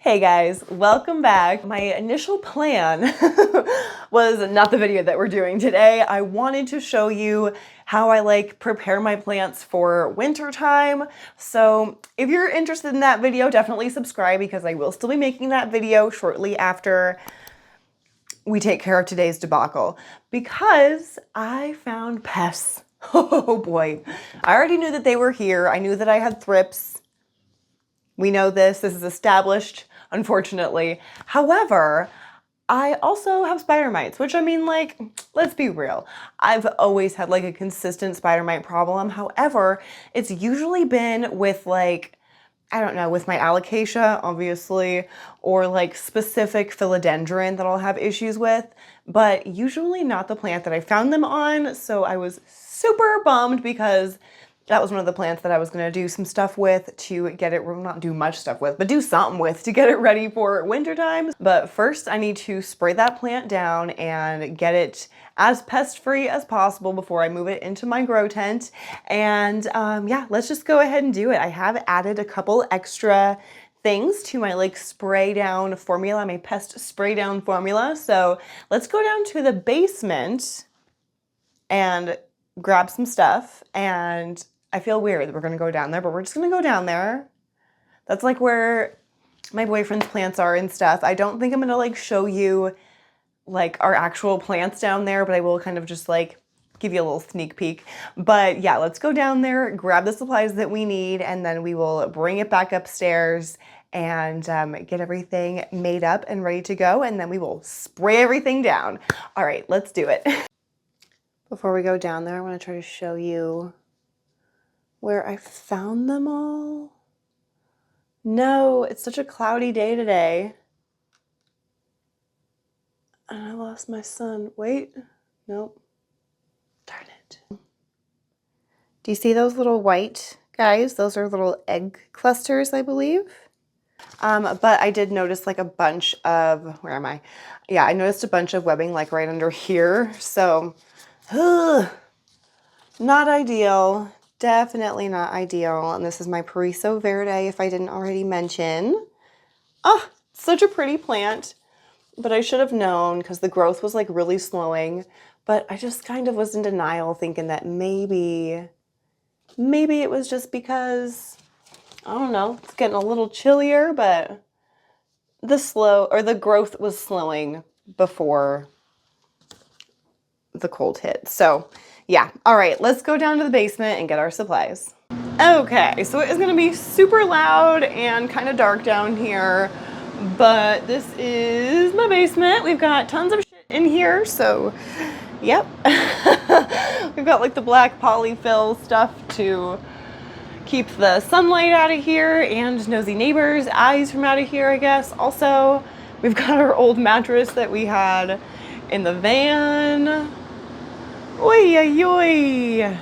Hey guys, welcome back. My initial plan was not the video that we're doing today. I wanted to show you how I prepare my plants for winter time. So if you're interested in that video, definitely subscribe because I will still be making that video shortly after we take care of today's debacle because I found pests. Oh boy. I already knew that they were here. I knew that I had thrips. We know this is established, unfortunately. However, I also have spider mites, which I mean, let's be real. I've always had a consistent spider mite problem. However, it's usually been with I don't know, with my alocasia, obviously, or specific philodendron that I'll have issues with, but usually not the plant that I found them on. So I was super bummed because that was one of the plants that I was gonna do some stuff with to get it, well, not do much stuff with, but do something with to get it ready for winter times. But first I need to spray that plant down and get it as pest-free as possible before I move it into my grow tent. And yeah, let's just go ahead and do it. I have added a couple extra things to my spray down formula, my pest spray down formula. So let's go down to the basement and grab some stuff. And I feel weird that we're gonna go down there, but we're just gonna go down there. That's where my boyfriend's plants are and stuff. I don't think I'm gonna show you our actual plants down there, but I will kind of just give you a little sneak peek. But yeah, let's go down there, grab the supplies that we need, and then we will bring it back upstairs and get everything made up and ready to go, and then we will spray everything down. All right, let's do it. Before we go down there, I want to try to show you where I found them all. No, it's such a cloudy day today. And I lost my sun. Wait, nope. Darn it. Do you see those little white guys? Those are little egg clusters, I believe. But I did notice a bunch of, where am I? Yeah, I noticed a bunch of webbing right under here. So, not ideal. Definitely not ideal. And this is my Periso Verde, if I didn't already mention. Oh, such a pretty plant. But I should have known because the growth was really slowing. But I just kind of was in denial thinking that maybe it was just because, I don't know, it's getting a little chillier, but the growth was slowing before the cold hit. So yeah, all right, let's go down to the basement and get our supplies. Okay, so it is gonna be super loud and kind of dark down here, but this is my basement. We've got tons of shit in here, so yep. We've got the black polyfill stuff to keep the sunlight out of here and nosy neighbors' eyes from out of here, I guess. Also, we've got our old mattress that we had in the van. Oi, oi, oi.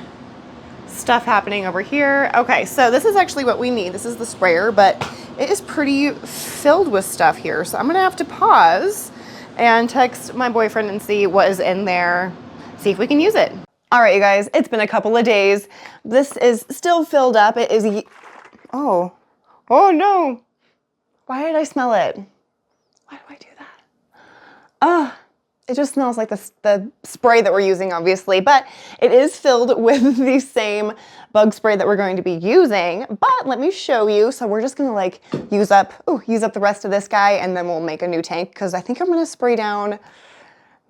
Stuff happening over here. Okay, so this is actually what we need. This is the sprayer, but it is pretty filled with stuff here. So I'm gonna have to pause and text my boyfriend and see what is in there, see if we can use it. All right, you guys, it's been a couple of days. This is still filled up. It is, oh no. Why did I smell it? Why do I do that? It just smells like the spray that we're using, obviously, but it is filled with the same bug spray that we're going to be using. But let me show you. So we're just gonna use up the rest of this guy, and then we'll make a new tank because I think I'm gonna spray down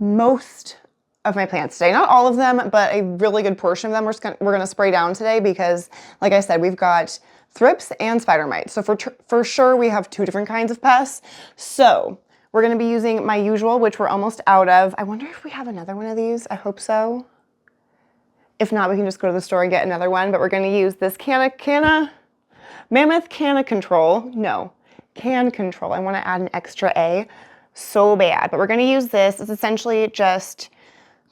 most of my plants today. Not all of them, but a really good portion of them we're gonna spray down today because, like I said, we've got thrips and spider mites. So for sure we have two different kinds of pests. So we're gonna be using my usual, which we're almost out of. I wonder if we have another one of these. I hope so. If not, we can just go to the store and get another one, but we're gonna use this Mammoth Canncontrol. No, Canncontrol. I wanna add an extra A so bad, but we're gonna use this. It's essentially just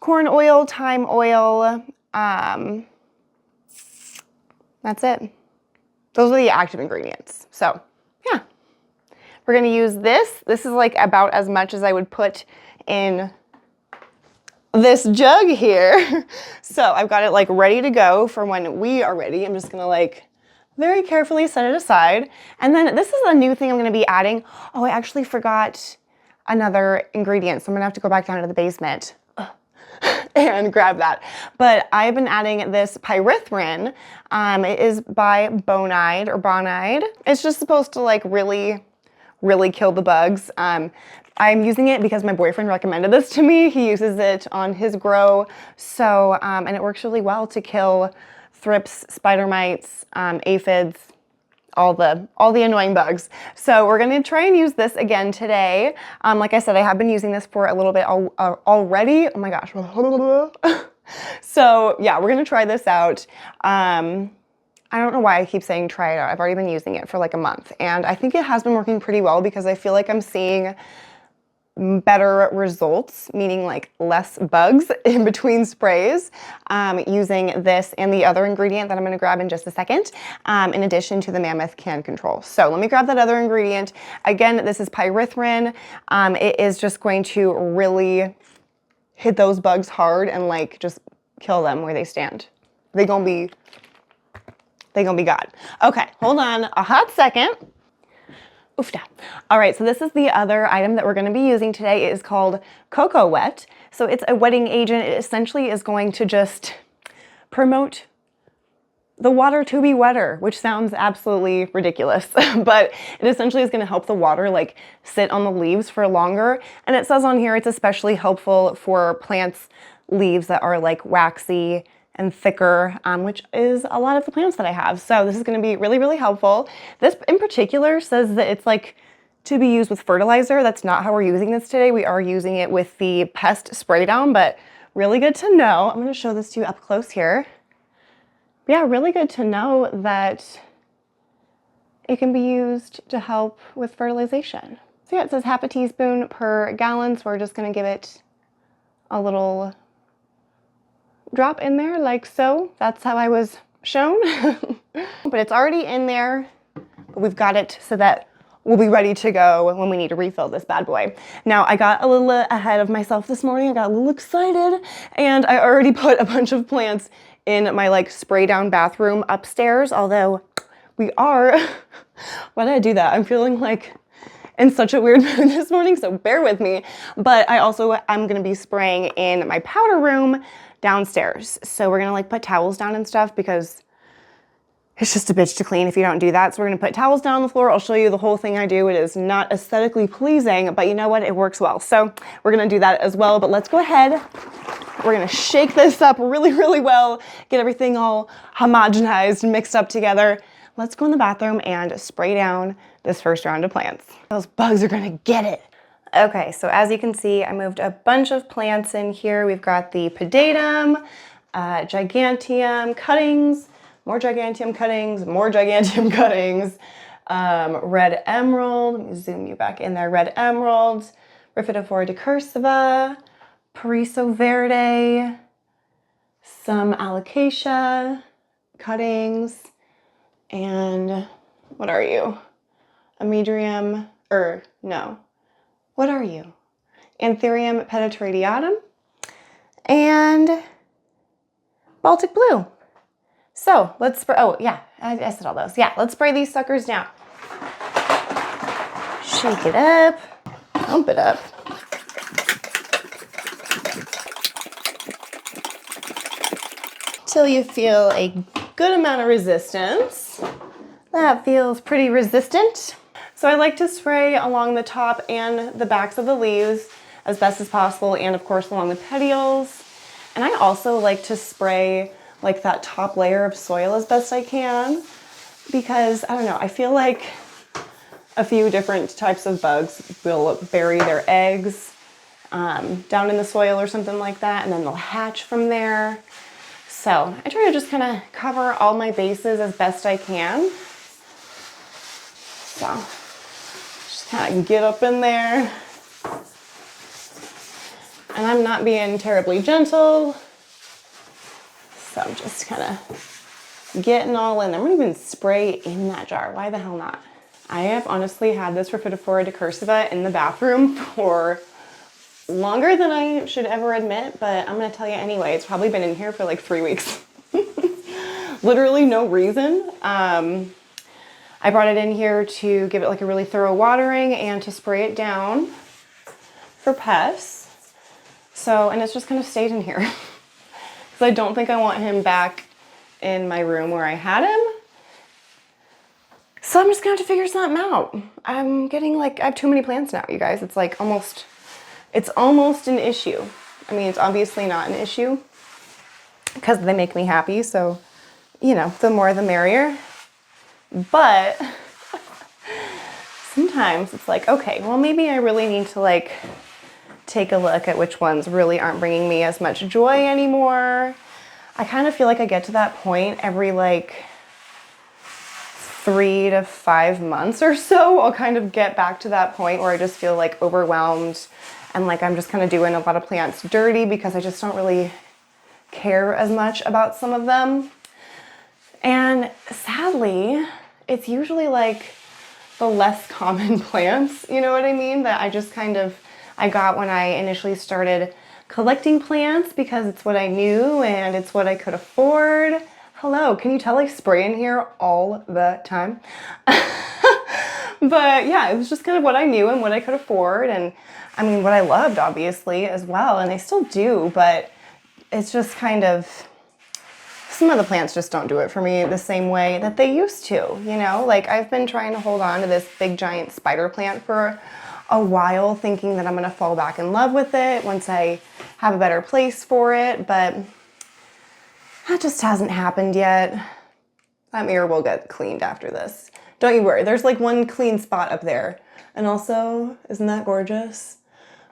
corn oil, thyme oil. That's it. Those are the active ingredients. So yeah. We're gonna use this. This is about as much as I would put in this jug here. So I've got it ready to go for when we are ready. I'm just gonna very carefully set it aside. And then this is a new thing I'm gonna be adding. Oh, I actually forgot another ingredient, so I'm gonna have to go back down to the basement and grab that. But I've been adding this pyrethrin. It is by Bonide. It's just supposed to like really kill the bugs. I'm using it because my boyfriend recommended this to me. He uses it on his grow. So, and it works really well to kill thrips, spider mites, aphids, all the annoying bugs. So we're gonna try and use this again today. Like I said, I have been using this for a little bit already. Oh my gosh. So yeah, we're gonna try this out. I don't know why I keep saying try it out. I've already been using it for like a month, and I think it has been working pretty well because I feel like I'm seeing better results, meaning like less bugs in between sprays, using this and the other ingredient that I'm gonna grab in just a second, in addition to the Mammoth Canncontrol. So let me grab that other ingredient. Again, this is pyrethrin. It is just going to really hit those bugs hard and like just kill them where they stand. They're gonna be God. Okay, hold on a hot second. Oofda. All right, so this is the other item that we're gonna be using today. It is called Cocoa Wet. So it's a wetting agent. It essentially is going to just promote the water to be wetter, which sounds absolutely ridiculous, but it essentially is gonna help the water like sit on the leaves for longer. And it says on here it's especially helpful for plants' leaves that are like waxy and thicker, which is a lot of the plants that I have. So this is gonna be really helpful. This in particular says that it's like to be used with fertilizer. That's not how we're using this today. We are using it with the Pest spray down, but really good to know. I'm gonna show this to you up close here. Yeah, really good to know that it can be used to help with fertilization. So yeah, it says half a teaspoon per gallon. So we're just gonna give it a little drop in there like so. That's how I was shown. But it's already in there, but we've got it so that we'll be ready to go when we need to refill this bad boy. Now, I got a little ahead of myself this morning. I got a little excited, and I already put a bunch of plants in my like spray down bathroom upstairs, although we are, why did I do that? I'm feeling like in such a weird mood this morning, so bear with me. But I also am gonna be spraying in my powder room downstairs. So we're gonna like put towels down and stuff because it's just a bitch to clean if you don't do that. So we're gonna put towels down on the floor. I'll show you the whole thing I do. It is not aesthetically pleasing, but you know what? It works well. So we're gonna do that as well, but let's go ahead. We're gonna shake this up really well, get everything all homogenized and mixed up together. Let's go in the bathroom and spray down this first round of plants. Those bugs are gonna get it. Okay, so as you can see, I moved a bunch of plants in here. We've got the pedatum, giganteum cuttings, more giganteum cuttings, more giganteum cuttings, red emerald, let me zoom you back in there, red emerald, Repotting Mat, Pariso Verde, some alocasia cuttings, and what are you? Amedrium, what are you? Anthurium penetratiatum and Baltic blue. So let's spray, oh yeah, I said all those. Yeah, let's spray these suckers down. Shake it up, pump it up. Till you feel a good amount of resistance. That feels pretty resistant. So I like to spray along the top and the backs of the leaves as best as possible, and of course along the petioles. And I also like to spray like that top layer of soil as best I can because, I don't know, I feel like a few different types of bugs will bury their eggs down in the soil or something like that, and then they'll hatch from there. So I try to just kind of cover all my bases as best I can. So just kind of get up in there. And I'm not being terribly gentle. So I'm just kind of getting all in. I'm gonna even spray in that jar. Why the hell not? I have honestly had this Repotting in the bathroom for longer than I should ever admit, but I'm gonna tell you anyway, it's probably been in here for like 3 weeks. Literally no reason. I brought it in here to give it like a really thorough watering and to spray it down for pests. So, and it's just kind of stayed in here. Because I don't think I want him back in my room where I had him. So I'm just gonna have to figure something out. I'm getting like, I have too many plants now, you guys. It's like it's almost an issue. I mean, it's obviously not an issue because they make me happy. So, you know, the more the merrier. But sometimes it's like, okay, well, maybe I really need to like take a look at which ones really aren't bringing me as much joy anymore. I kind of feel like I get to that point every like 3 to 5 months or so. I'll kind of get back to that point where I just feel like overwhelmed and like I'm just kind of doing a lot of plants dirty because I just don't really care as much about some of them. And sadly, it's usually like the less common plants, you know what I mean? That I just kind of, I got when I initially started collecting plants because it's what I knew and it's what I could afford. Hello, can you tell I spray in here all the time? But yeah, it was just kind of what I knew and what I could afford. And I mean, what I loved obviously as well. And I still do, but it's just kind of, some of the plants just don't do it for me the same way that they used to, you know? Like I've been trying to hold on to this big giant spider plant for a while, thinking that I'm gonna fall back in love with it once I have a better place for it, but that just hasn't happened yet. That mirror will get cleaned after this. Don't you worry, there's like one clean spot up there. And also, isn't that gorgeous?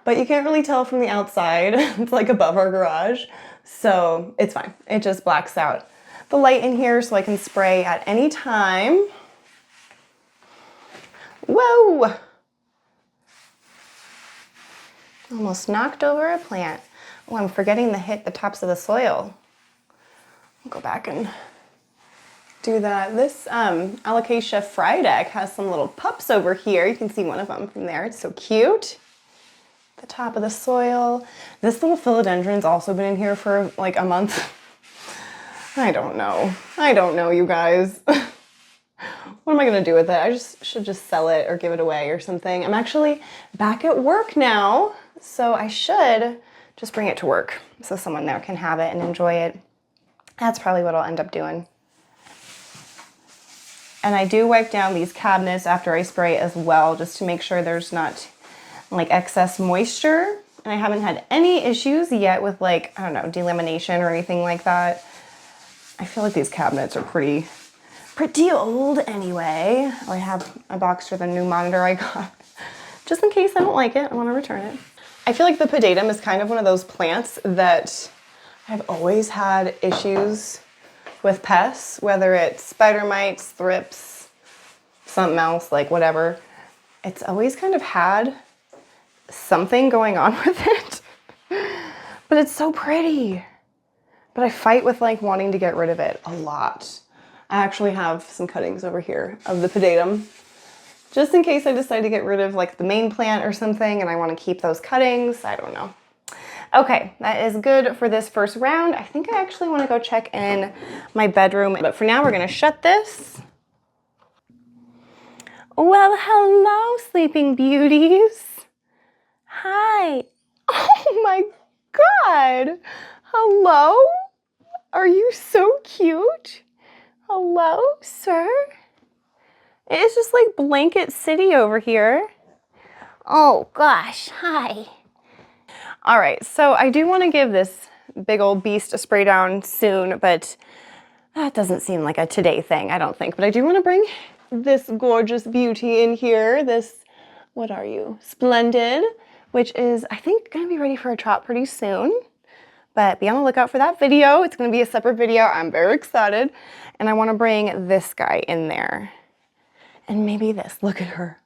But you can't really tell from the outside. It's like above our garage. So it's fine. It just blacks out the light in here so I can spray at any time. Whoa! Almost knocked over a plant. Oh, I'm forgetting to hit the tops of the soil. I'll go back and do that. This Alocasia Frydek has some little pups over here. You can see one of them from there. It's so cute. The top of the soil. This little philodendron's also been in here for like a month. I don't know. I don't know, you guys. What am I gonna do with it? I should just sell it or give it away or something. I'm actually back at work now, so I should just bring it to work so someone there can have it and enjoy it. That's probably what I'll end up doing. And I do wipe down these cabinets after I spray as well, just to make sure there's not like excess moisture. And I haven't had any issues yet with like, I don't know, delamination or anything like that. I feel like these cabinets are pretty old anyway. I have a box for the new monitor I got. Just in case I don't like it, I want to return it. I feel like the pedatum is kind of one of those plants that I've always had issues with pests, whether it's spider mites, thrips, something else, like whatever. It's always kind of had something going on with it. But it's so pretty. But I fight with like wanting to get rid of it a lot. I actually have some cuttings over here of the pedatum, just in case I decide to get rid of like the main plant or something and I want to keep those cuttings. I don't know. Okay, that is good for this first round. I think I actually want to go check in my bedroom, but for now we're going to shut this. Well, hello, sleeping beauties. Hi. Oh my God. Hello? Are you so cute? Hello, sir? It's just like blanket city over here. Oh gosh, hi. All right, so I do want to give this big old beast a spray down soon, but that doesn't seem like a today thing, I don't think. But I do want to bring this gorgeous beauty in here. This, what are you? Splendid, which is, I think, going to be ready for a trot pretty soon. But be on the lookout for that video. It's going to be a separate video. I'm very excited. And I want to bring this guy in there. And maybe this. Look at her.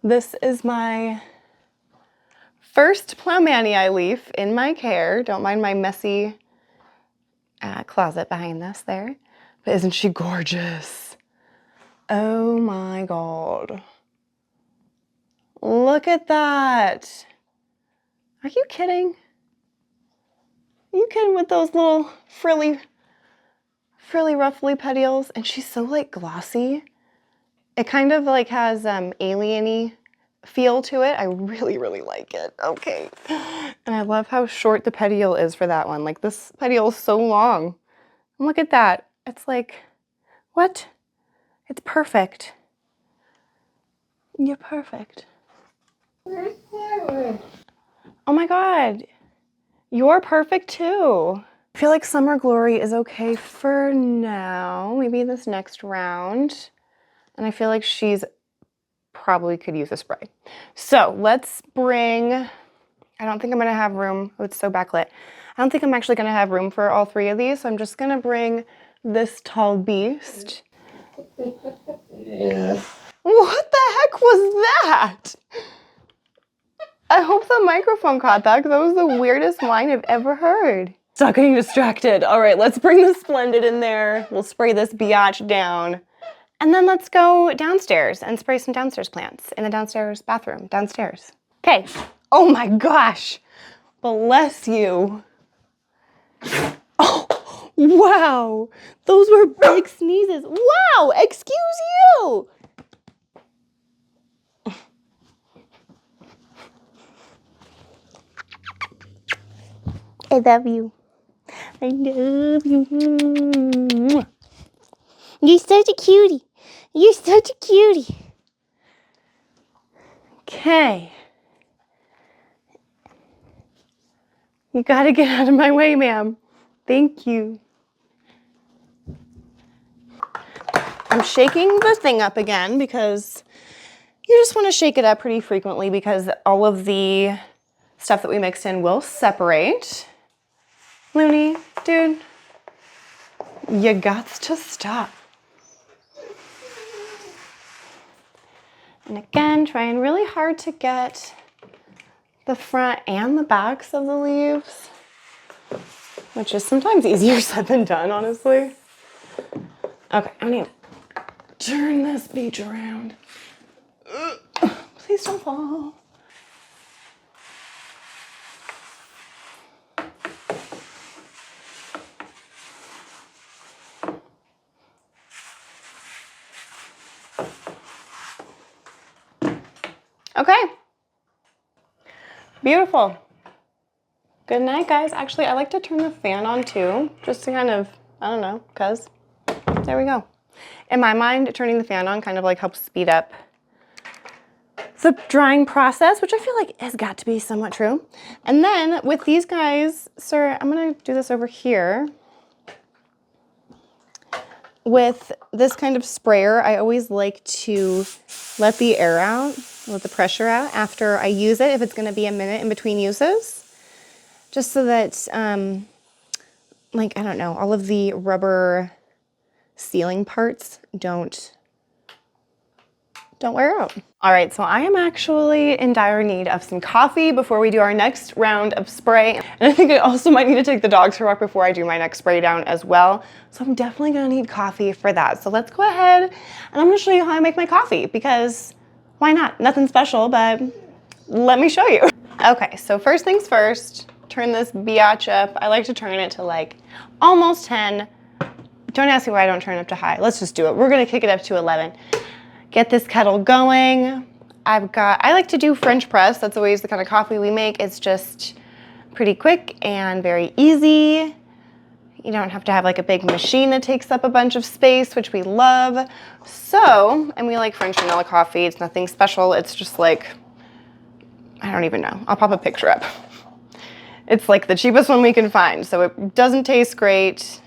This is my first Plowmanii leaf in my care. Don't mind my messy closet behind this there. But isn't she gorgeous? Oh my God. Look at that. Are you kidding? Are you kidding with those little frilly frilly, ruffly petioles, and she's so like glossy. It kind of like has alien-y feel to it. I really, really like it. Okay. And I love how short the petiole is for that one. Like this petiole is so long. And look at that. It's like, what? It's perfect. You're perfect. Oh my God. You're perfect too. I feel like Summer Glory is okay for now. Maybe this next round. And I feel like she's probably could use a spray. So let's bring, I don't think I'm gonna have room. Oh, it's so backlit. I don't think I'm actually gonna have room for all three of these. So I'm just gonna bring this tall beast. Yeah. What the heck was that? I hope the microphone caught that because that was the weirdest whine I've ever heard. Stop getting distracted. All right, let's bring the Splendid in there. We'll spray this biatch down. And then let's go downstairs and spray some downstairs plants in the downstairs bathroom, downstairs. Okay. Oh my gosh. Bless you. Oh, wow. Those were big sneezes. Wow, excuse you. I love you. I love you. You're such a cutie. You're such a cutie. Okay. You gotta get out of my way, ma'am. Thank you. I'm shaking the thing up again because you just want to shake it up pretty frequently because all of the stuff that we mixed in will separate. Looney, dude, you gots to stop. And again, trying really hard to get the front and the backs of the leaves, which is sometimes easier said than done, honestly. Okay, I need to turn this beach around. Please don't fall. Okay. Beautiful. Good night, guys. Actually, I like to turn the fan on too, just to kind of, I don't know, cause there we go. In my mind, turning the fan on kind of like helps speed up the drying process, which I feel like has got to be somewhat true. And then with these guys, sir, I'm gonna do this over here. With this kind of sprayer, I always like to let the air out, let the pressure out after I use it, if it's gonna be a minute in between uses, just so that, like, I don't know, all of the rubber sealing parts don't wear out. All right, so I am actually in dire need of some coffee before we do our next round of spray. And I think I also might need to take the dogs for a walk before I do my next spray down as well. So I'm definitely gonna need coffee for that. So let's go ahead and I'm gonna show you how I make my coffee because why not? Nothing special, but let me show you. Okay, so first things first, turn this biatch up. I like to turn it to like almost 10. Don't ask me why I don't turn it up to high. Let's just do it. We're gonna kick it up to 11. Get this kettle going. I like to do French press. That's always the kind of coffee we make. It's just pretty quick and very easy. You don't have to have like a big machine that takes up a bunch of space, which we love. So, and we like French vanilla coffee. It's nothing special. It's just like, I don't even know. I'll pop a picture up. It's like the cheapest one we can find. So it doesn't taste great.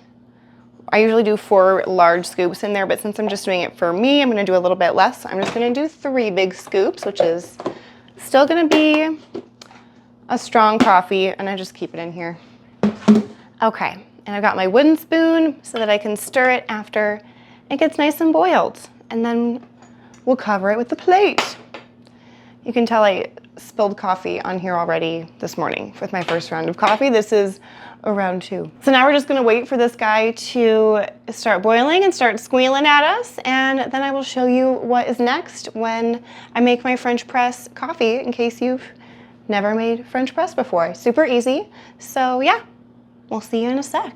I usually do 4 large scoops in there, but since I'm just doing it for me, I'm gonna do a little bit less. I'm just gonna do 3 big scoops, which is still gonna be a strong coffee, and I just keep it in here. Okay, and I've got my wooden spoon so that I can stir it after it gets nice and boiled, and then we'll cover it with the plate. You can tell I spilled coffee on here already this morning with my first round of coffee. This is round 2. So now we're just gonna wait for this guy to start boiling and start squealing at us, and then I will show you what is next when I make my French press coffee, in case you've never made French press before. Super easy. So yeah, we'll see you in a sec.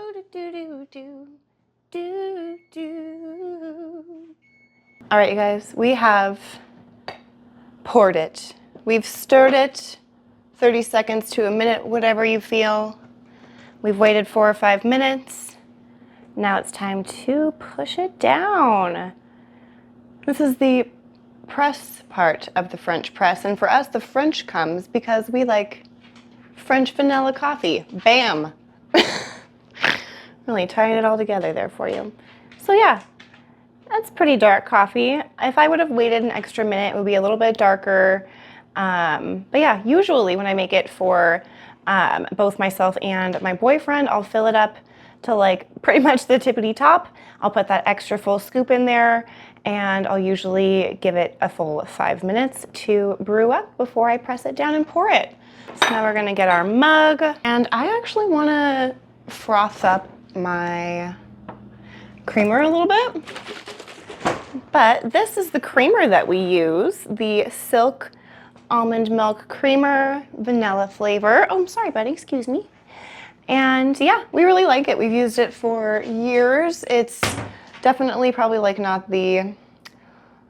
All right, you guys, we have poured it. We've stirred it 30 seconds to a minute, whatever you feel. We've waited 4 or 5 minutes. Now it's time to push it down. This is the press part of the French press, and for us the French comes because we like French vanilla coffee. Bam! Really tying it all together there for you. So yeah, that's pretty dark coffee. If I would have waited an extra minute, it would be a little bit darker. But yeah, usually when I make it for both myself and my boyfriend, I'll fill it up to like pretty much the tippity top. I'll put that extra full scoop in there, and I'll usually give it a full 5 minutes to brew up before I press it down and pour it. So now we're gonna get our mug, and I actually wanna froth up my creamer a little bit. But this is the creamer that we use, the Silk Almond Milk Creamer, vanilla flavor. Oh, I'm sorry, buddy, excuse me. And yeah, we really like it. We've used it for years. It's definitely probably like not the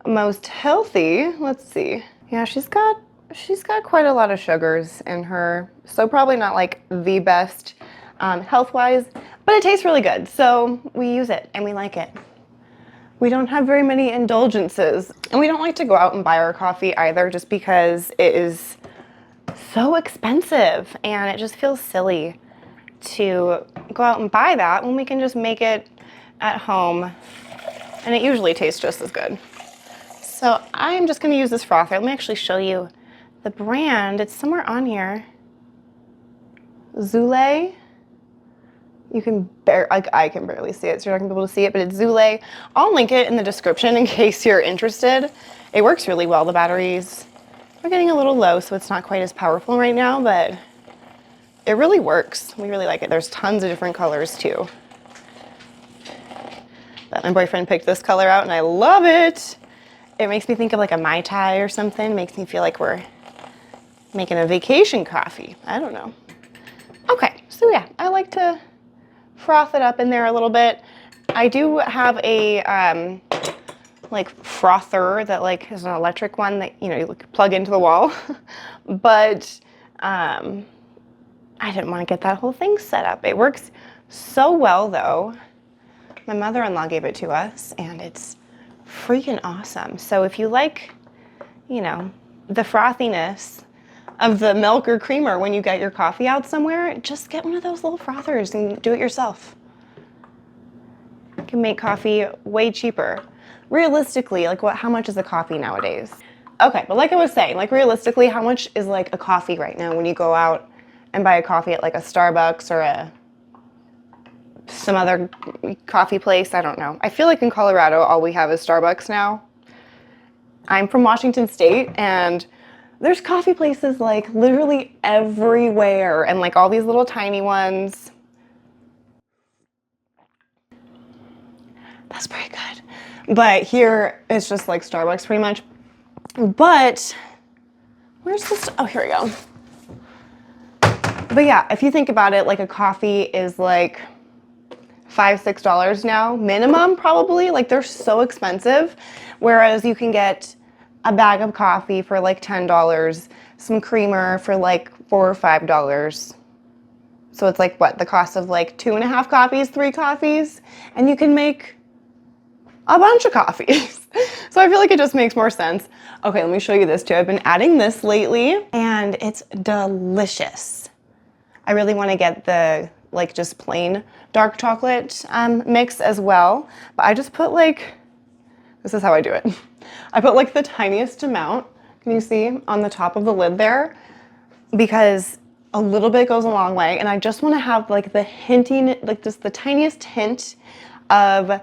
most healthy. Let's see. Yeah, she's got quite a lot of sugars in her, so probably not like the best health-wise, but it tastes really good. So we use it and we like it. We don't have very many indulgences, and we don't like to go out and buy our coffee either, just because it is so expensive and it just feels silly to go out and buy that when we can just make it at home, and it usually tastes just as good. So I'm just going to use this frother. Let me actually show you the brand. It's somewhere on here. Zule. You can I can barely see it, so you're not gonna be able to see it, but it's Zule. I'll link it in the description in case you're interested. It works really well. The batteries are getting a little low, so it's not quite as powerful right now, but it really works. We really like it. There's tons of different colors too. But my boyfriend picked this color out and I love it. It makes me think of like a Mai Tai or something. Makes me feel like we're making a vacation coffee. I don't know. Okay, so yeah, I like to froth it up in there a little bit. I do have a like frother that like is an electric one that, you know, you plug into the wall. But I didn't want to get that whole thing set up. It works so well though. My mother-in-law gave it to us and it's freaking awesome. So if you like, you know, the frothiness of the milk or creamer when you get your coffee out somewhere, just get one of those little frothers and do it yourself. You can make coffee way cheaper. Realistically, like how much is a coffee nowadays? Okay, but like I was saying, like realistically, how much is like a coffee right now when you go out and buy a coffee at like a Starbucks or some other coffee place? I don't know. I feel like in Colorado, all we have is Starbucks now. I'm from Washington State, and there's coffee places like literally everywhere, and like all these little tiny ones. That's pretty good. But here it's just like Starbucks pretty much. But where's this? Oh, here we go. But yeah, if you think about it, like a coffee is like $5, $6 now, minimum probably. Like they're so expensive. Whereas you can get a bag of coffee for like $10, some creamer for like $4 or $5. So it's like what, the cost of like 2.5 coffees, 3 coffees, and you can make a bunch of coffees. So I feel like it just makes more sense. Okay, let me show you this too. I've been adding this lately and it's delicious. I really want to get the like just plain dark chocolate mix as well, but I just put like, this is how I do it. I put like the tiniest amount, can you see, on the top of the lid there, because a little bit goes a long way, and I just want to have like the hinting, like just the tiniest hint of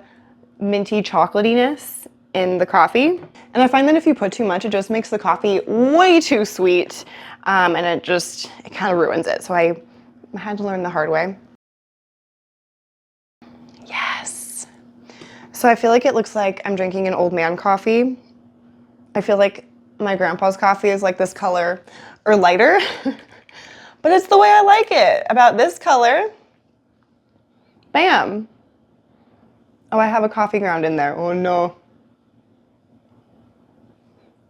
minty chocolatiness in the coffee. And I find that if you put too much, it just makes the coffee way too sweet, and it kind of ruins it. So I had to learn the hard way. Yes. So I feel like it looks like I'm drinking an old man coffee. I feel like my grandpa's coffee is like this color or lighter, but it's the way I like it. About this color, Bam. Oh, I have a coffee ground in there. Oh no.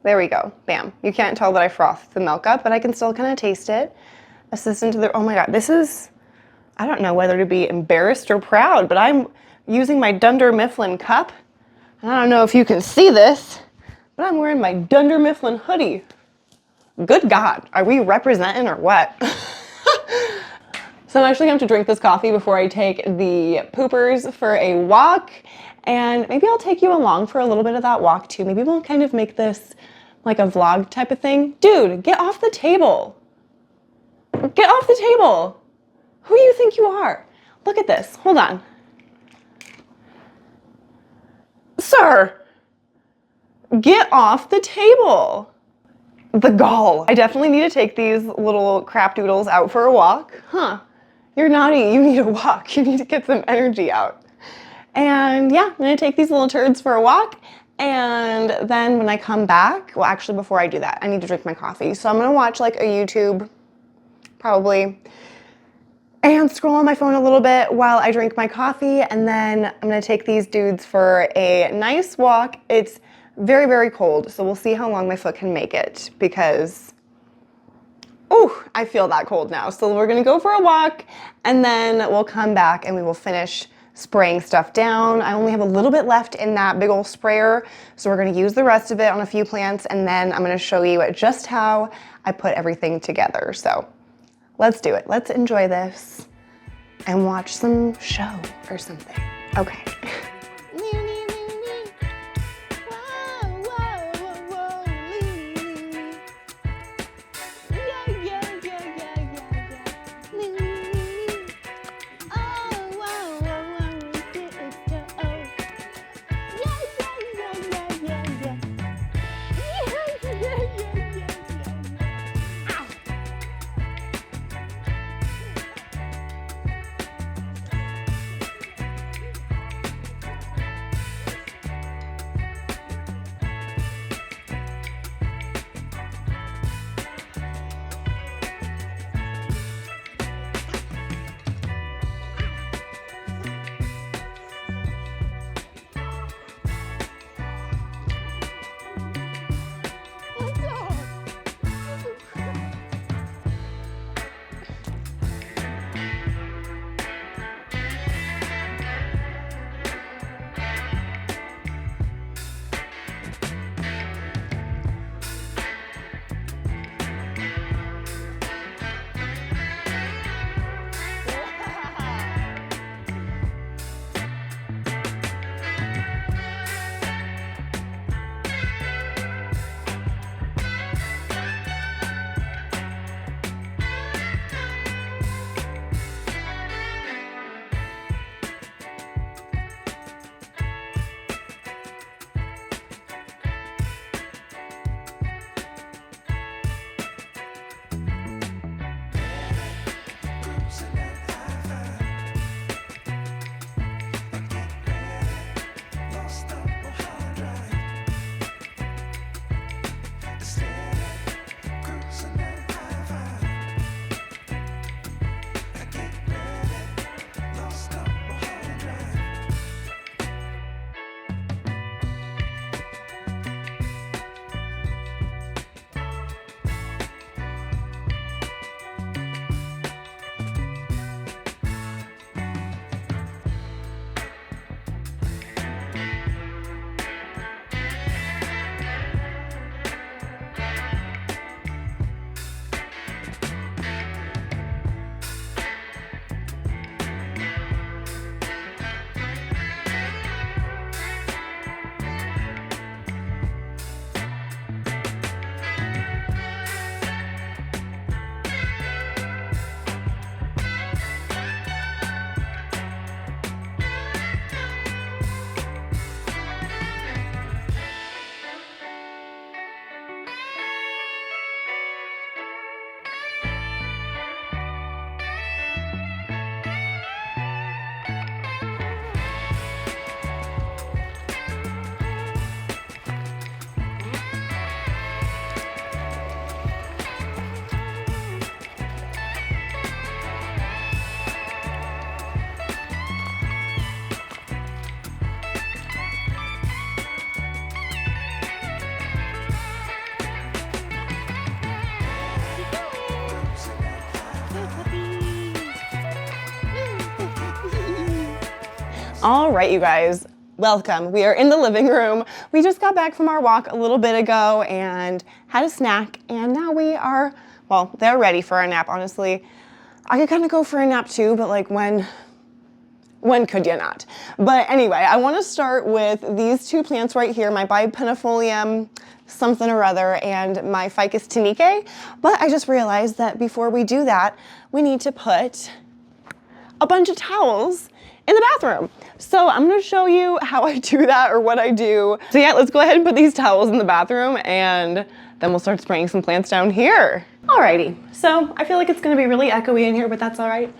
There we go. Bam. You can't tell that I frothed the milk up, but I can still kind of taste it. Assistant to the, oh my God, this is, I don't know whether to be embarrassed or proud, but I'm using my Dunder Mifflin cup. And I don't know if you can see this, but I'm wearing my Dunder Mifflin hoodie. Good God, are we representing or what? So I'm actually going to drink this coffee before I take the poopers for a walk. And maybe I'll take you along for a little bit of that walk too. Maybe we'll kind of make this like a vlog type of thing. Dude, get off the table. Get off the table. Who do you think you are? Look at this. Hold on. Sir, get off the table. The gall. I definitely need to take these little crap doodles out for a walk. Huh. You're naughty. You need a walk. You need to get some energy out. And yeah, I'm going to take these little turds for a walk. And then when I come back, well, actually, before I do that, I need to drink my coffee. So I'm going to watch like a YouTube, probably, and scroll on my phone a little bit while I drink my coffee. And then I'm going to take these dudes for a nice walk. It's very, very cold. So we'll see how long my foot can make it because, oh, I feel that cold now. So we're going to go for a walk and then we'll come back and we will finish spraying stuff down. I only have a little bit left in that big old sprayer, so we're going to use the rest of it on a few plants, and then I'm going to show you just how I put everything together. So let's do it. Let's enjoy this and watch some show or something. Okay. All right, you guys, welcome. We are in the living room. We just got back from our walk a little bit ago and had a snack, and now we are, well, they're ready for a nap, honestly. I could kind of go for a nap too, but like when could you not? But anyway, I want to start with these two plants right here, my Bipennifolium something or other and my Ficus tunicae. But I just realized that before we do that, we need to put a bunch of towels in the bathroom. So I'm gonna show you how I do that or what I do. So yeah, let's go ahead and put these towels in the bathroom and then we'll start spraying some plants down here. Alrighty, so I feel like it's gonna be really echoey in here, but that's all right.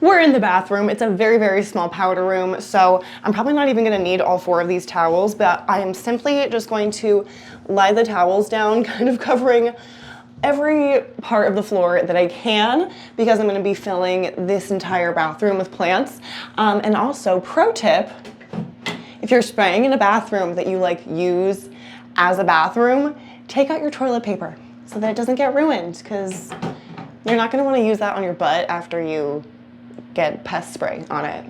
We're in the bathroom. It's a very, very small powder room, so I'm probably not even gonna need all 4 of these towels, but I am simply just going to lie the towels down, kind of covering every part of the floor that I can, because I'm gonna be filling this entire bathroom with plants. And also, pro tip, if you're spraying in a bathroom that you like use as a bathroom, take out your toilet paper so that it doesn't get ruined, because you're not gonna wanna use that on your butt after you get pest spray on it.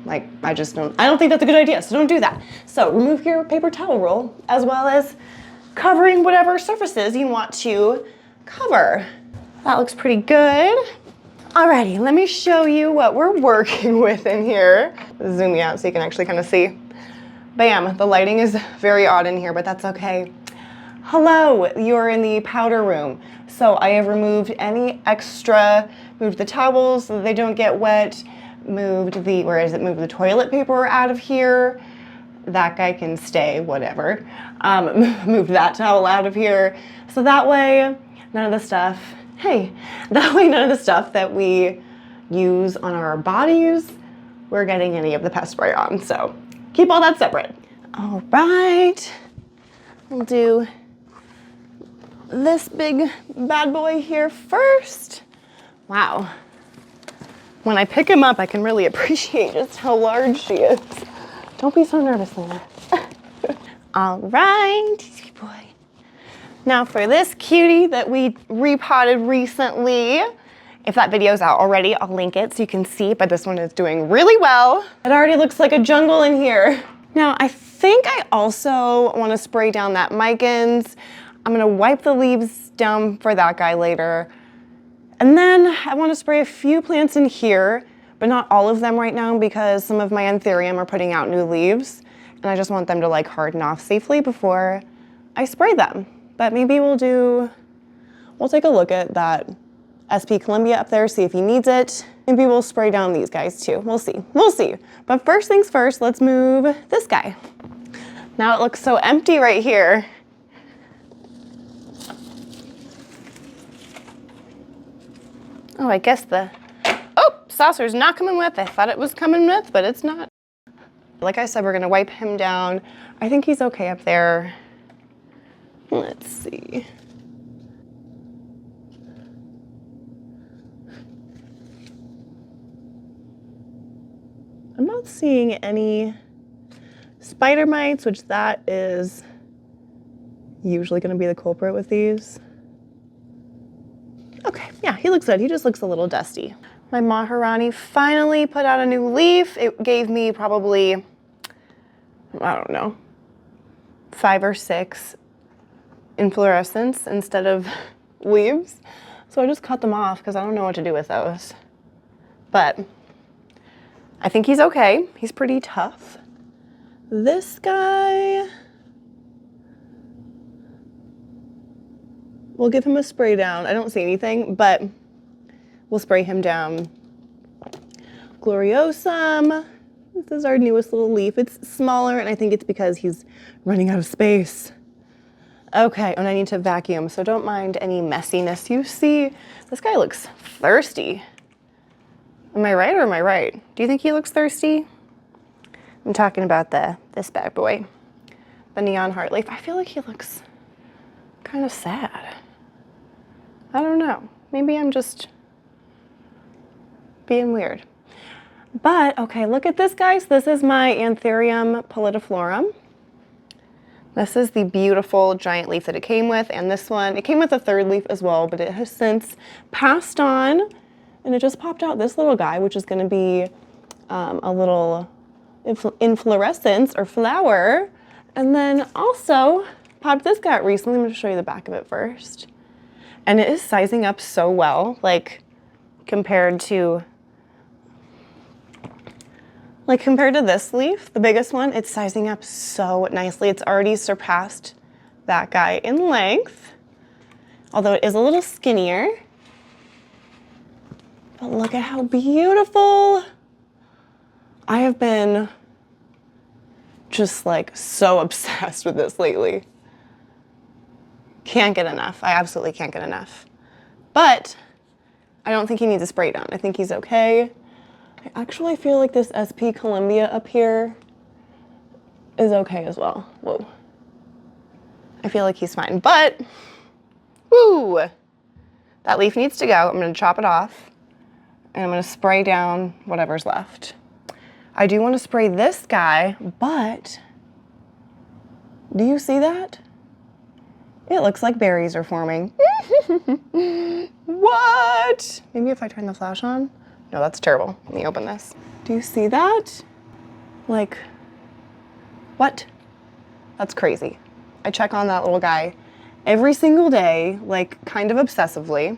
Like, I don't think that's a good idea, so don't do that. So remove your paper towel roll, as well as covering whatever surfaces you want to cover. That looks pretty good. Alrighty, let me show you what we're working with in here. Zoom you out so you can actually kind of see. Bam, the lighting is very odd in here, but that's okay. Hello, you're in the powder room. So I have removed any extra, moved the towels so that they don't get wet, moved the toilet paper out of here. That guy can stay, whatever. Moved that towel out of here. So that way, none of the stuff that we use on our bodies, we're getting any of the pest spray on. So keep all that separate. All right, we'll do this big bad boy here first. Wow. When I pick him up, I can really appreciate just how large she is. Don't be so nervous, Lena. All right, good boy. Now for this cutie that we repotted recently, if that video's out already, I'll link it so you can see, but this one is doing really well. It already looks like a jungle in here. Now, I think I also want to spray down that Micans. I'm gonna wipe the leaves down for that guy later. And then I want to spray a few plants in here, but not all of them right now because some of my Anthurium are putting out new leaves and I just want them to like harden off safely before I spray them. But maybe we'll take a look at that SP Columbia up there, see if he needs it. Maybe we'll spray down these guys too. We'll see. But first things first, let's move this guy. Now it looks so empty right here. Oh, I guess saucer's not coming with. I thought it was coming with, but it's not. Like I said, we're gonna wipe him down. I think he's okay up there. Let's see. I'm not seeing any spider mites, which that is usually gonna be the culprit with these. Okay, yeah, he looks good. He just looks a little dusty. My Maharani finally put out a new leaf. It gave me probably, I don't know, 5 or 6 inflorescence instead of leaves. So I just cut them off because I don't know what to do with those. But I think he's okay. He's pretty tough. This guy, we'll give him a spray down. I don't see anything, but we'll spray him down. Gloriosum. This is our newest little leaf. It's smaller, and I think it's because he's running out of space. Okay, and I need to vacuum, so don't mind any messiness you see. This guy looks thirsty. Am I right or am I right? Do you think he looks thirsty? I'm talking about this bad boy, the neon heart leaf. I feel like he looks kind of sad. I don't know. Maybe I'm just being weird. But, okay, look at this, guys. This is my Anthurium pallidiflorum. This is the beautiful giant leaf that it came with, and this one, it came with a 3rd leaf as well, but it has since passed on, and it just popped out this little guy, which is gonna be a little inflorescence or flower. And then also popped this guy out recently. I'm going to show you the back of it first. And it is sizing up so well, like compared to this leaf, the biggest one, it's sizing up so nicely. It's already surpassed that guy in length, although it is a little skinnier. But look at how beautiful. I have been just like so obsessed with this lately. Can't get enough. I absolutely can't get enough. But I don't think he needs a spray down. I think he's okay. I actually feel like this SP Columbia up here is okay as well. Whoa. I feel like he's fine, but woo, that leaf needs to go. I'm gonna chop it off and I'm gonna spray down whatever's left. I do want to spray this guy, but do you see that? It looks like berries are forming. What? Maybe if I turn the flash on? No, that's terrible. Let me open this. Do you see that? Like, what? That's crazy. I check on that little guy every single day, like kind of obsessively.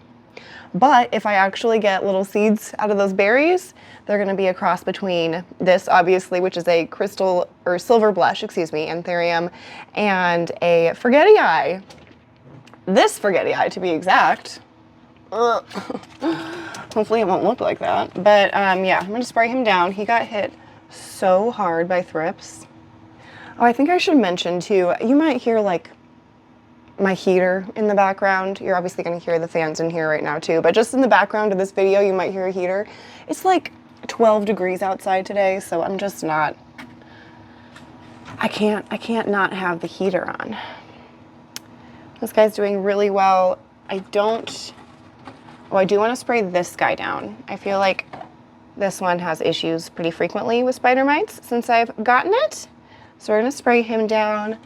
But if I actually get little seeds out of those berries, they're gonna be a cross between this, obviously, which is a crystal or silver blush, excuse me, anthurium, and a forgetty eye. This forgetty eye, to be exact. Ugh. Hopefully it won't look like that. But yeah, I'm gonna spray him down. He got hit so hard by thrips. Oh, I think I should mention too, you might hear like my heater in the background. You're obviously gonna hear the fans in here right now too, but just in the background of this video, you might hear a heater. It's like 12 degrees outside today, so I'm just not, I can't not have the heater on. This guy's doing really well. I do wanna spray this guy down. I feel like this one has issues pretty frequently with spider mites since I've gotten it. So we're gonna spray him down.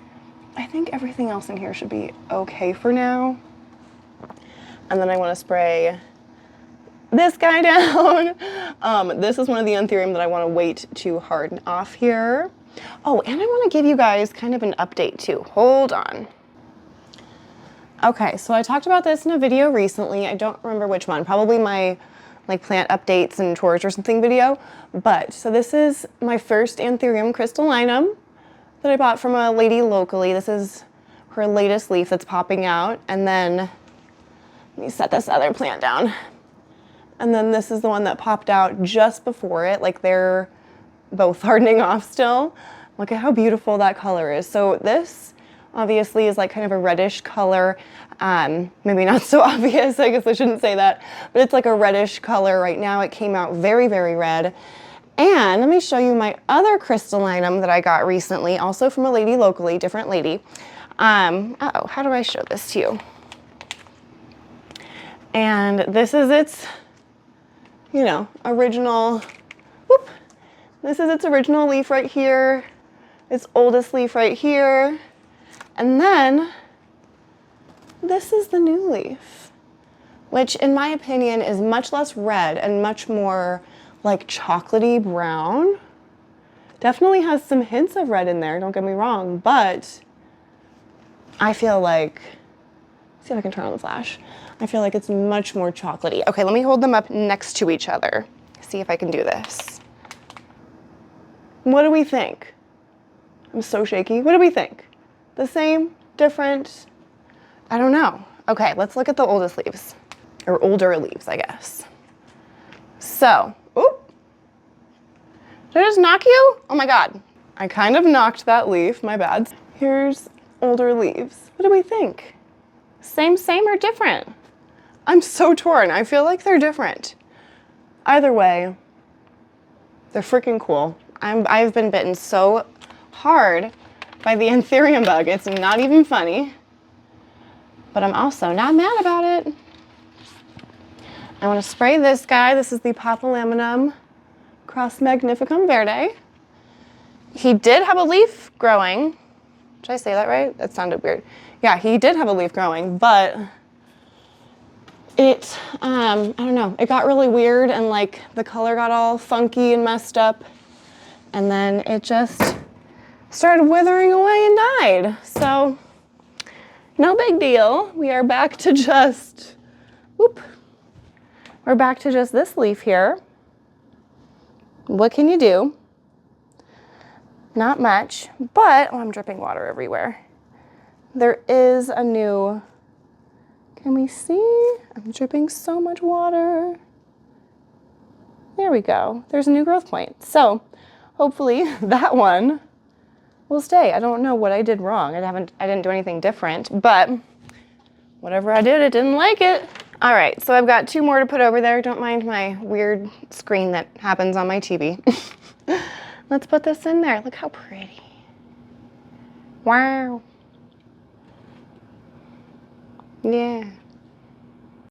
I think everything else in here should be okay for now. And then I wanna spray this guy down. This is one of the anthurium that I wanna wait to harden off here. Oh, and I wanna give you guys kind of an update too. Hold on. Okay, so I talked about this in a video recently. I don't remember which one, probably my like plant updates and tours or something video. But, so this is my first anthurium crystallinum that I bought from a lady locally. This is her latest leaf that's popping out. And then, let me set this other plant down. And then this is the one that popped out just before it. Like they're both hardening off still. Look at how beautiful that color is. So this obviously is like kind of a reddish color. Maybe not so obvious, I guess I shouldn't say that, but it's like a reddish color right now. It came out very, very red. And let me show you my other crystallinum that I got recently, also from a lady locally, different lady. Uh-oh, how do I show this to you? And this is its, you know, original, whoop. This is its original leaf right here, its oldest leaf right here. And then this is the new leaf, which in my opinion is much less red and much more like chocolatey brown. Definitely has some hints of red in there, don't get me wrong, but I feel like, see if I can turn on the flash. I feel like it's much more chocolatey. Okay, let me hold them up next to each other. See if I can do this. What do we think? I'm so shaky. What do we think? The same? Different? I don't know. Okay, let's look at the oldest leaves, or older leaves, I guess. So, oop. Did I just knock you? Oh my God. I kind of knocked that leaf, my bad. Here's older leaves. What do we think? Same or different? I'm so torn. I feel like they're different. Either way, they're freaking cool. I've been bitten so hard by the anthurium bug. It's not even funny, but I'm also not mad about it. I want to spray this guy. This is the Papalaminum Cross Magnificum Verde. He did have a leaf growing. Did I say that right? That sounded weird. Yeah, he did have a leaf growing, but it, I don't know, it got really weird and like the color got all funky and messed up. and then it just started withering away and died. So no big deal. We are back to just, we're back to just this leaf here. What can you do? Not much, but oh, I'm dripping water everywhere. There is a new, can we see? I'm dripping so much water. There we go. There's a new growth point. So hopefully that one will stay. I don't know what I did wrong. I didn't do anything different, but whatever I did, it didn't like it. All right, so I've got 2 more to put over there. Don't mind my weird screen that happens on my TV. Let's put this in there. Look how pretty. Wow. Yeah.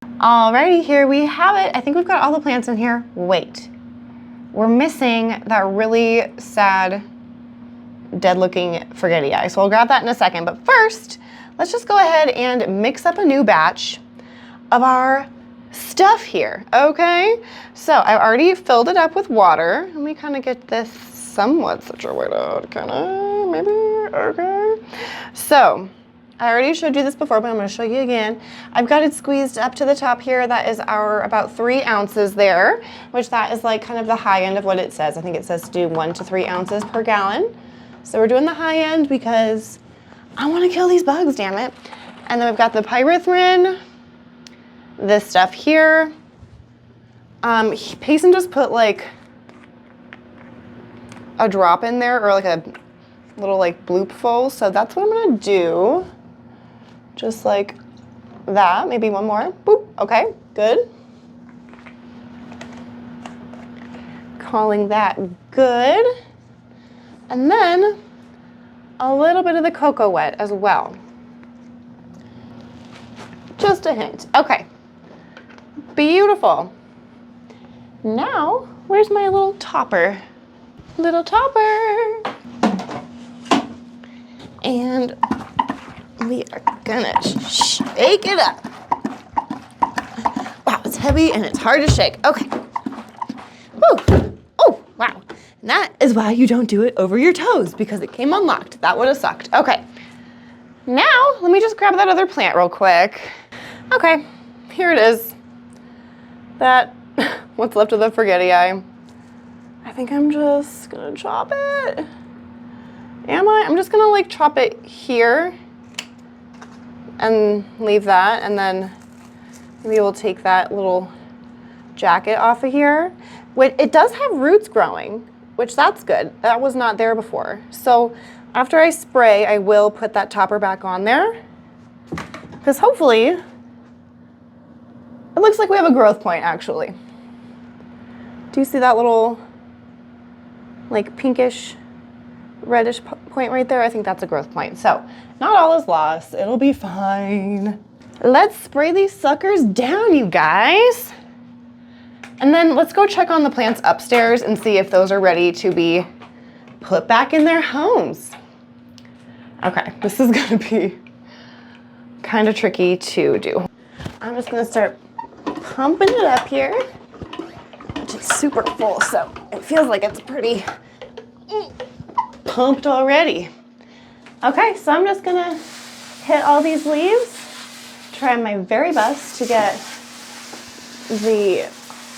Alrighty, here we have it. I think we've got all the plants in here. Wait, we're missing that really sad, dead-looking forgetti. So I'll grab that in a second. But first, let's just go ahead and mix up a new batch of our stuff here, okay? So I've already filled it up with water. Let me kind of get this somewhat situated, kind of, maybe, okay. So I already showed you this before, but I'm gonna show you again. I've got it squeezed up to the top here. That is our about 3 ounces there, which that is like kind of the high end of what it says. I think it says to do 1 to 3 ounces per gallon. So we're doing the high end because I wanna kill these bugs, damn it. And then we've got the pyrethrin, this stuff here. Payson just put like a drop in there, or like a little like bloop full. So that's what I'm gonna do. Just like that, maybe one more. Boop, okay, good. Calling that good. And then a little bit of the cocoa wet as well. Just a hint, okay. Beautiful. Now, where's my little topper? Little topper. And we are gonna shake it up. Wow, it's heavy and it's hard to shake. Okay. Woo. Oh, wow. And that is why you don't do it over your toes, because it came unlocked. That would have sucked. Okay. Now, let me just grab that other plant real quick. Okay, here it is. That, what's left of the forgetti. I think I'm just gonna chop it. Am I? I'm just gonna like chop it here and leave that, and then maybe we'll take that little jacket off of here. It does have roots growing, which that's good. That was not there before. So after I spray, I will put that topper back on there, because hopefully, it looks like we have a growth point actually. Do you see that little like pinkish, reddish point right there? I think that's a growth point. So not all is lost, it'll be fine. Let's spray these suckers down, you guys. And then let's go check on the plants upstairs and see if those are ready to be put back in their homes. Okay, this is gonna be kind of tricky to do. I'm just gonna start pumping it up here, which is super full, so it feels like it's pretty pumped already. Okay, so I'm just gonna hit all these leaves, try my very best to get the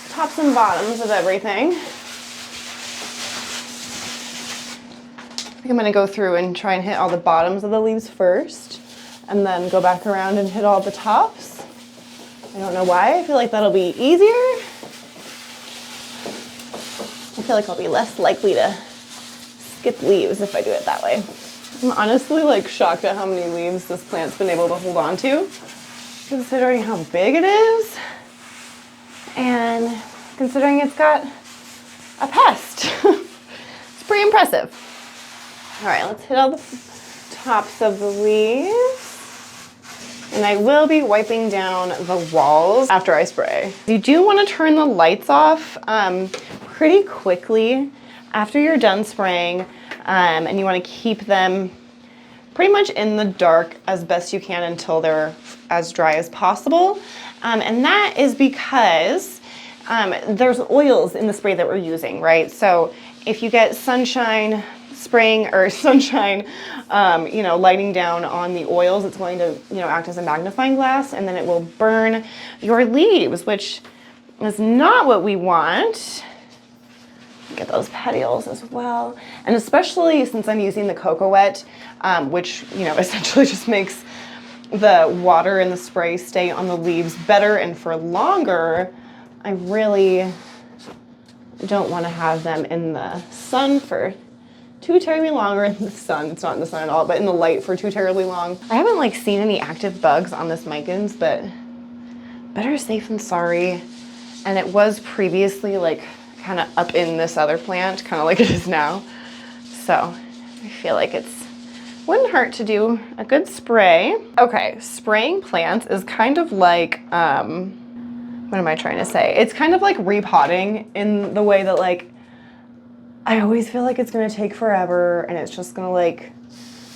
tops and bottoms of everything. I think I'm gonna go through and try and hit all the bottoms of the leaves first, and then go back around and hit all the tops. I don't know why, I feel like that'll be easier. I feel like I'll be less likely to skip leaves if I do it that way. I'm honestly like shocked at how many leaves this plant's been able to hold on to, considering how big it is, and considering it's got a pest. It's pretty impressive. All right, let's hit all the tops of the leaves. And I will be wiping down the walls after I spray. You do want to turn the lights off pretty quickly after you're done spraying, and you want to keep them pretty much in the dark as best you can until they're as dry as possible. And that is because there's oils in the spray that we're using, right? So if you get sunshine spraying or sunshine, you know, lighting down on the oils, it's going to, you know, act as a magnifying glass, and then it will burn your leaves, which is not what we want. Get those petioles as well. And especially since I'm using the Cocoa Wet, which, you know, essentially just makes the water and the spray stay on the leaves better and for longer, I really don't want to have them in the sun for too terribly long, or in the sun. It's not in the sun at all, but in the light for too terribly long. I haven't like seen any active bugs on this micans, but better safe than sorry. And it was previously like kind of up in this other plant, kind of like it is now. So I feel like wouldn't hurt to do a good spray. Okay, spraying plants is kind of like, what am I trying to say? It's kind of like repotting in the way that like, I always feel like it's gonna take forever and it's just gonna like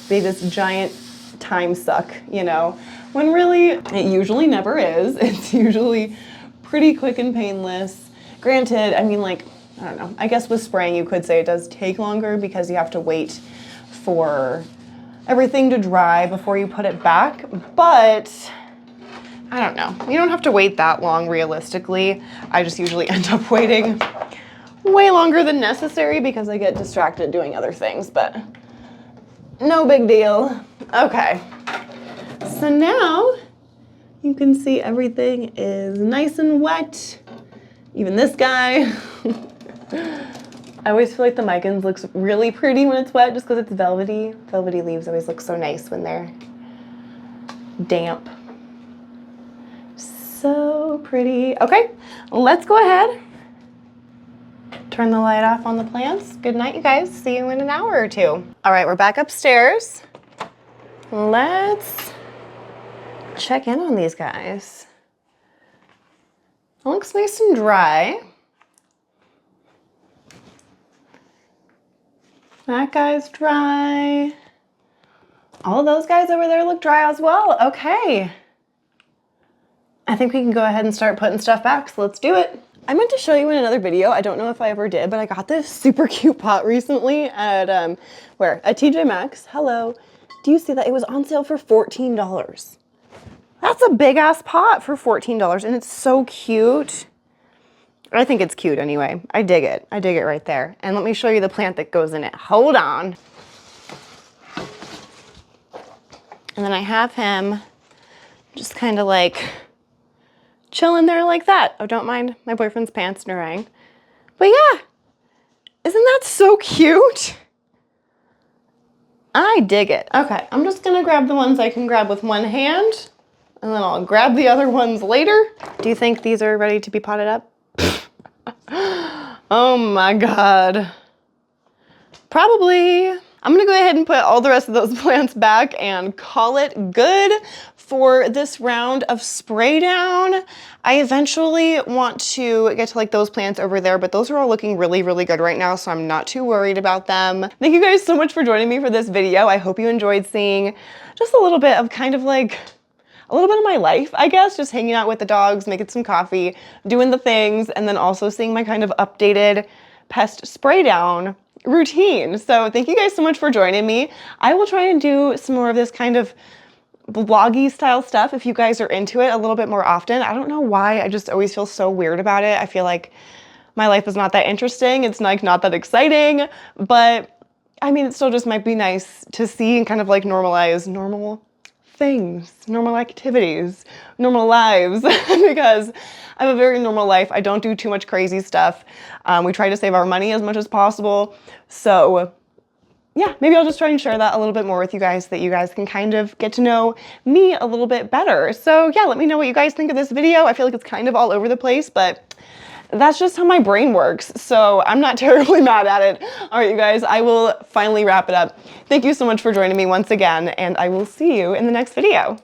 be this giant time suck, you know? When really, it usually never is. It's usually pretty quick and painless. Granted, I mean like, I don't know, I guess with spraying you could say it does take longer because you have to wait for everything to dry before you put it back, but I don't know. You don't have to wait that long realistically. I just usually end up waiting way longer than necessary because I get distracted doing other things, but no big deal. Okay, so now you can see everything is nice and wet. Even this guy. I always feel like the micans looks really pretty when it's wet just because it's velvety. Velvety leaves always look so nice when they're damp. So pretty. Okay, let's go ahead. Turn the light off on the plants. Good night, you guys. See you in an hour or two. All right, we're back upstairs. Let's check in on these guys. It looks nice and dry. That guy's dry. All of those guys over there look dry as well. Okay. I think we can go ahead and start putting stuff back, so let's do it. I meant to show you in another video, I don't know if I ever did, but I got this super cute pot recently at, At TJ Maxx. Hello. Do you see that? It was on sale for $14. That's a big ass pot for $14, and it's so cute. I think it's cute anyway. I dig it. I dig it right there. And let me show you the plant that goes in it. Hold on. And then I have him just kind of like chilling there like that. Oh, don't mind my boyfriend's pants drying. But yeah, isn't that so cute? I dig it. Okay, I'm just gonna grab the ones I can grab with one hand, and then I'll grab the other ones later. Do you think these are ready to be potted up? Oh my God. Probably. I'm gonna go ahead and put all the rest of those plants back and call it good for this round of spray down. I eventually want to get to like those plants over there, but those are all looking really, really good right now, so I'm not too worried about them. Thank you guys so much for joining me for this video. I hope you enjoyed seeing just a little bit of kind of like a little bit of my life, I guess, just hanging out with the dogs, making some coffee, doing the things, and then also seeing my kind of updated pest spray down routine. So thank you guys so much for joining me. I will try and do some more of this kind of vloggy style stuff if you guys are into it a little bit more often. I don't know why, I just always feel so weird about it. I feel like my life is not that interesting. It's like not that exciting, but I mean, it still just might be nice to see and kind of like normalize normal things, normal activities, normal lives, because I have a very normal life. I don't do too much crazy stuff. We try to save our money as much as possible. So yeah, maybe I'll just try and share that a little bit more with you guys so that you guys can kind of get to know me a little bit better. So yeah, let me know what you guys think of this video. I feel like it's kind of all over the place, but that's just how my brain works. So I'm not terribly mad at it. All right, you guys, I will finally wrap it up. Thank you so much for joining me once again, and I will see you in the next video.